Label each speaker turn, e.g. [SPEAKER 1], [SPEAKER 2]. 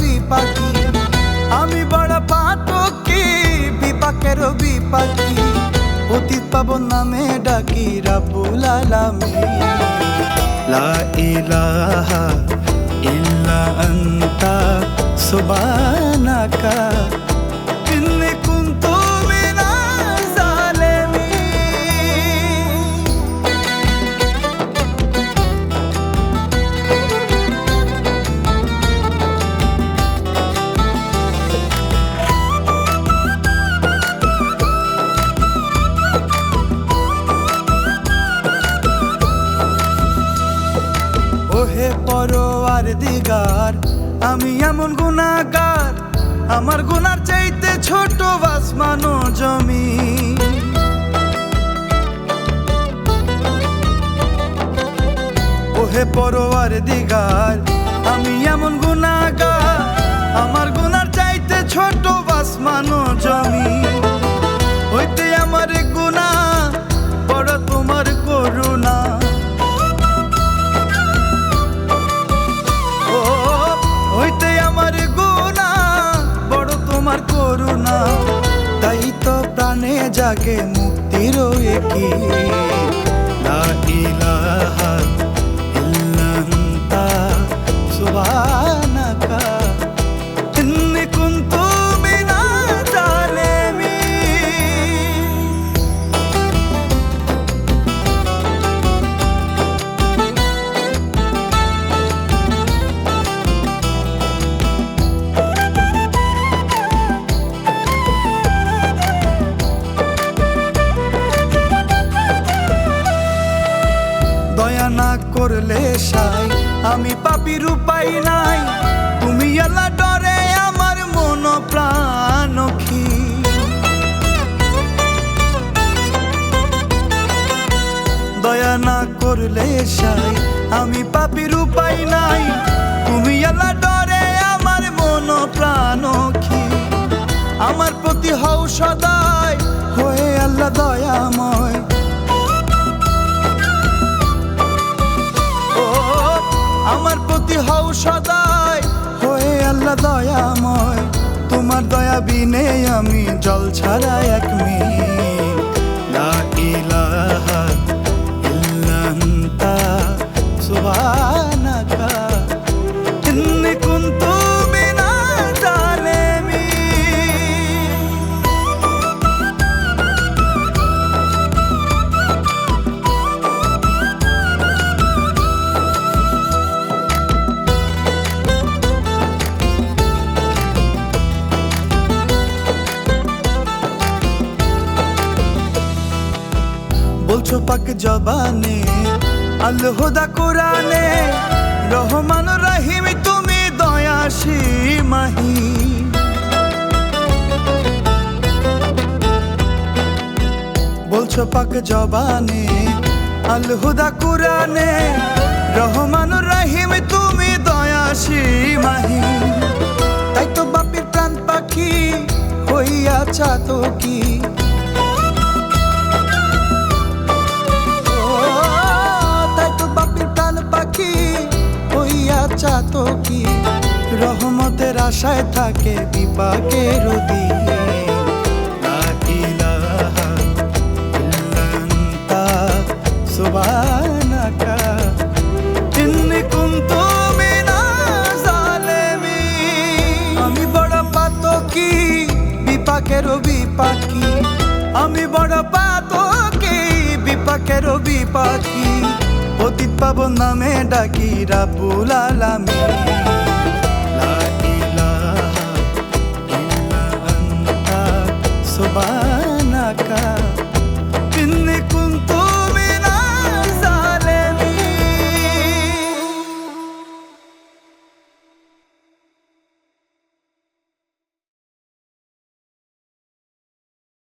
[SPEAKER 1] বিপাকি, আমি বড় পাতকি বিপাকের বিপাকি। পতিত পাবন নামে ডাকি রাব্বুল আলামিন। লা ইলাহা ইল্লা আনতা সুবহানাকা ইন্নী কুনতু মিনাজ জালিমিন। ওহে পরওয়ারদিগার, আমি এমন গুনাহগার, আমার গুনার চাইতে ছোট আসমান ও জমিন। ওহে পরওয়ারদিগার, আমি এমন গুনাহগার, আমার গুনার চাইতে ছোট আসমান ও জমিন। হইতে আমার গুনাহ বড় তোমার করুণা, হইতে আমার গুনাহ বড় তোমার করুণা। তাই তো প্রাণে জাগে মুক্তির একি। লা ইলাহা ইল্লা আনতা সুবহানাকা ইন্নী কুনতু মিনাজ জালিমিন। দয়া না করলে সাই আমি পাপীর উপায় নাই। তুমি আল্লাহ ডরে আমার মন প্রাণ অখি। দয়া না করলে সাই আমি পাপীর উপায় নাই। তুমি আল্লাহ ডরে আমার মন প্রাণ অখি। আমার প্রতি হও সদাই হয়ে আল্লাহ দয়াময়। আমার প্রতি হও সদাই হয়ে আল্লাহ দয়াময়। তোমার দয়া বিনে আমি জল ছাড়া এক মিনিট। লা ইলাহা ইল্লা আনতা সুবহানাকা ইন্নী কুনতু মিনাজ জালিমিন। বলছো পাক জবানে আল হুদা কোরআনে, রহমান রহিম তুমি দয়াসীমাহি। বলছো পাক জবানে আল হুদা কোরআনে, রহমান রহিম তুমি দয়াসীমাহি। তাই তো বাপের প্রাণ পাখি হইয়াছা তো কি। চাতো কি রহমতের আশায় থাকে বিপাকের দিন। লা ইলাহা ইল্লা আনতা সুবহানাকা ইন্নী কুনতু মিনাজ জালিমিন। আমি বড় পাতকি বিপাকের বিপাকি, আমি বড় পাতকি বিপাকের বিপাকি। পতিত পাবন নামে ডাকি রাব্বুল আলামিন। লা ইলাহা ইল্লা আনতা সুবহানাকা।